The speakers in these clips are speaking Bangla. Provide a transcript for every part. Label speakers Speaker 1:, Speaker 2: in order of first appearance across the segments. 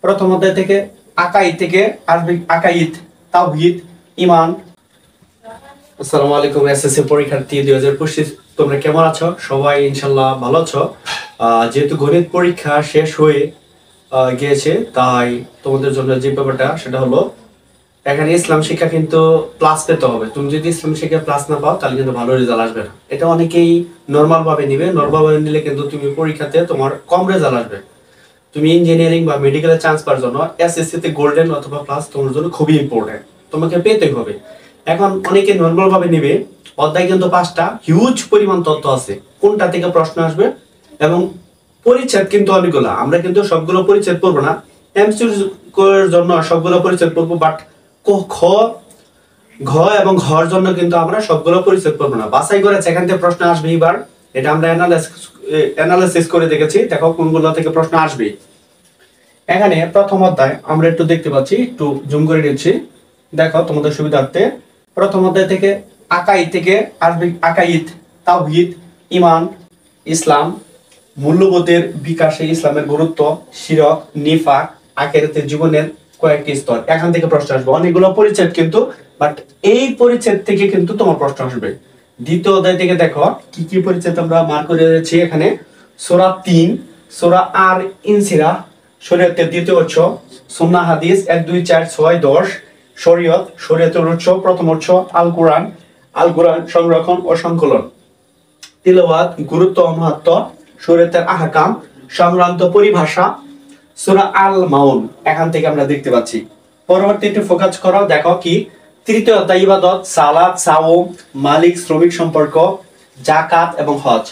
Speaker 1: প্রথম অধ্যায় থেকে আকাইদ থেকে আসবে আকাইদ, তাওহীদ, ঈমান। আসসালামু আলাইকুম এসএসসি পরীক্ষার্থী 2025। তোমরা কেমন আছো? সবাই ইনশাআল্লাহ ভালো আছো। যেহেতু গণিত পরীক্ষা শেষ হয়ে গিয়েছে, তাই তোমাদের জন্য যে ব্যাপারটা সেটা হলো এখানে ইসলাম শিক্ষা কিন্তু প্লাস পেতে হবে। তুমি যদি ইসলাম শিক্ষা প্লাস না পাও তাহলে কিন্তু ভালো রেজাল্ট আসবে না। এটা অনেকেই নরমাল ভাবে নিবে, নরমাল ভাবে নিলে কিন্তু তুমি পরীক্ষাতে তোমার কম রেজাল্ট আসবে। তুমি ইঞ্জিনিয়ারিং বা মেডিকেলে চান্স পাওয়ার জন্য এসএসসি তে গোল্ডেন অথবা প্লাস তোমার জন্য খুবই ইম্পর্টেন্ট, তোমাকে পেতেই হবে। এখন অনেকে নরমাল ভাবে নেবে, অধ্যায় কিন্তু 5টা, হিউজ পরিমাণ তথ্য আছে, কোনটা থেকে প্রশ্ন আসবে এবং পরিচ্ছেদ কিন্তু অনেকগুলো। আমরা কিন্তু সবগুলো পরিচ্ছেদ পড়বো না, এমসিকিউর জন্য সবগুলো পরিচ্ছেদ পড়বো, বাট খ, ঘ এবং ঘর জন্য কিন্তু আমরা সবগুলো পরিচ্ছেদ পড়বো না, বাছাই করে যেখান থেকে প্রশ্ন আসবে। এবার এটা আমরা অ্যানালাইসিস করে দেখেছি, দেখো কোনগুলো থেকে প্রশ্ন আসবে। এখানে প্রথম অধ্যায় আমরা একটু দেখতে পাচ্ছি, একটু জুম করে নিচ্ছি, দেখো তোমাদের সুবিধার্থে। প্রথম অধ্যায় থেকে আকাইদ থেকে আসবে আকাইদ, তাওহীদ, ঈমান, ইসলাম, মূল্যবোধের বিকাশে ইসলামের গুরুত্ব, শিরক, নিফাক, আখিরাতের জীবনের কয়েকটি স্তর। এখান থেকে প্রশ্ন আসবে, অনেকগুলো পরিচ্ছেদ কিন্তু, বাট এই পরিচ্ছেদ থেকে কিন্তু তোমার প্রশ্ন আসবে। দ্বিতীয় অধ্যায় থেকে দেখো কি কি পরিচ্ছেদ আমরা মার্ক করে দিয়েছি এখানে। সূরা 3, সূরা আর ইনসিরা, শরীয়তের দ্বিতীয় উৎস, সুন্নাহ হাদিস 1 2 4 6 10, শরীয়ত, শরীয়তের উৎস, প্রথম উৎস আল কোরআন, আল কোরআন সংরক্ষণ ও সংকলন, তিলাওয়াত, গুরুত্ব ও মাহাত্ম্য, শরীয়তের আহকাম, সংক্রান্ত পরিভাষা, সূরা আল মাউন। এখান থেকে আমরা দেখতে পাচ্ছি। পরবর্তী একটু ফোকাস করো, দেখো কি তৃতীয় অধ্যায় ইবাদত, সালাত, সাওম, মালিক শ্রমিক সম্পর্ক, যাকাত এবং হজ।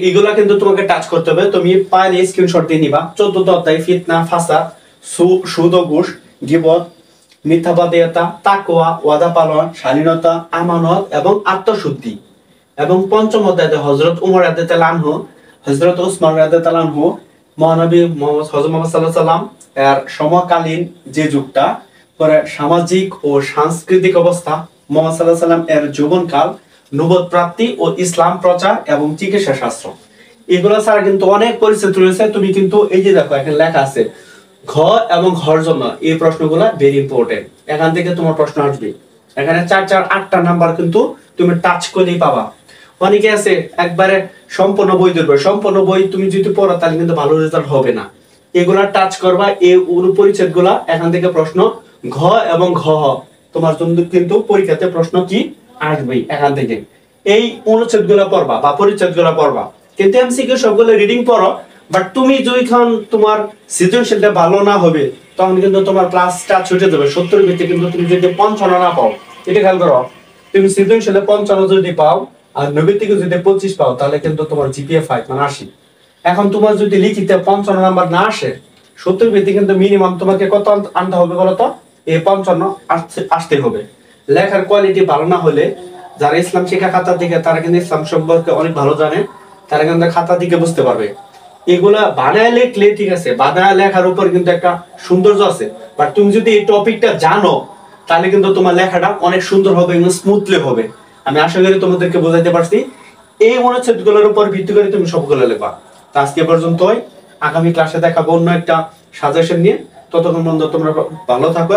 Speaker 1: এগুলা কিন্তু তোমাকে টাচ করতে হবে, তুমি পাইলে স্ক্রিনশট দিয়ে নিবা। 14th অধ্যায় ফিতনা, ফাসাদ, সুদ ও ঘুষ, গীবত, মিথ্যাবাদিতা, তাকওয়া, ওয়াদা পালন, শালীনতা, আমানত এবং আত্মশুদ্ধি। এবং পঞ্চম অধ্যায়ে হযরত উমর রাদিয়াল্লাহু আনহু, হযরত উসমান রাদিয়াল্লাহু আনহু, মহানবী হযরত মুহাম্মদ সাল্লাল্লাহু আলাইহি সাল্লাম এর সমকালীন যে যুগটা, পরে সামাজিক ও সাংস্কৃতিক অবস্থা, মুহাম্মদ সাল্লাল্লাহু আলাইহি সাল্লাম এর যৌবনকাল, নবুয়ত প্রাপ্তি ও ইসলাম প্রচার এবং চিকিৎসা শাস্ত্র। এগুলো ছাড়া কিন্তু অনেক পরিচ্ছেদ রয়েছে। তুমি কিন্তু এই যে দেখো এখানে লেখা আছে ঘ এবং ঘর জন্য, এই প্রশ্নগুলো ভেরি ইম্পর্টেন্ট। এখান থেকে তোমার প্রশ্ন আসবে। এখানে 4 4 8টা নাম্বার কিন্তু তুমি টাচ করলেই পাবা। অনেকে আছে একবারে সম্পূর্ণ বই ধরবে, সম্পূর্ণ বই তুমি যদি পড়ো তাহলে কিন্তু ভালো রেজাল্ট হবে না। এগুলা টাচ করবা, এই পরিচ্ছেদ গুলা, এখান থেকে প্রশ্ন ঘ এবং ঘ তোমার জন্য কিন্তু পরীক্ষাতে প্রশ্ন কি আসবে এখান থেকে। এই অনুচ্ছেদ গুলা পড়বা বা পরিচ্ছেদ গুলা পড়বা, কিন্তু এমসিকিউ সবগুলো রিডিং পড়ো। বাট তুমি যখন তোমার সৃজনশীলটা ভালো না হবে, তখন কিন্তু তোমার ক্লাসটা ছুটে যাবে। 70 ভিত্তিতে কিন্তু তুমি যদি 55 না পাও, এটা খেয়াল করো, তুমি সৃজনশীলে 55 যদি পাও আর 90 থেকে যদি 25 পাও, তাহলে কিন্তু তোমার জিপিএ 5 মানে 80। এখন তোমার যদি লিখিতে 55 নাম্বার না আসে, 70 ভিত্তি কিন্তু মিনিমাম তোমাকে কত আনতে হবে বলতো? এই 55 আসতে হবে। লেখার কোয়ালিটি ভালো না হলে, যারা ইসলাম শিক্ষা খাতা থেকে, তারা কিন্তু ইসলাম সম্পর্কে অনেক ভালো জানে, তারা কিন্তু খাতা থেকে বুঝতে পারবে। এগুলা বানায় লিখলে ঠিক আছে, বানায় লেখার উপর কিন্তু একটা সৌন্দর্য আছে, বাট তুমি যদি এই টপিকটা জানো তাহলে কিন্তু তোমার লেখাটা অনেক সুন্দর হবে এবং স্মুথলি হবে। আমি আশা করি তোমাদেরকে বোঝাতে পারছি। এই অনুচ্ছেদগুলোর উপর ভিত্তি করে তুমি সবগুলো লেখবা। তো আজকে পর্যন্তই, আগামী ক্লাসে দেখাবো অন্য একটা সাজেশন নিয়ে। ততক্ষণ পর্যন্ত তোমরা ভালো থাকো।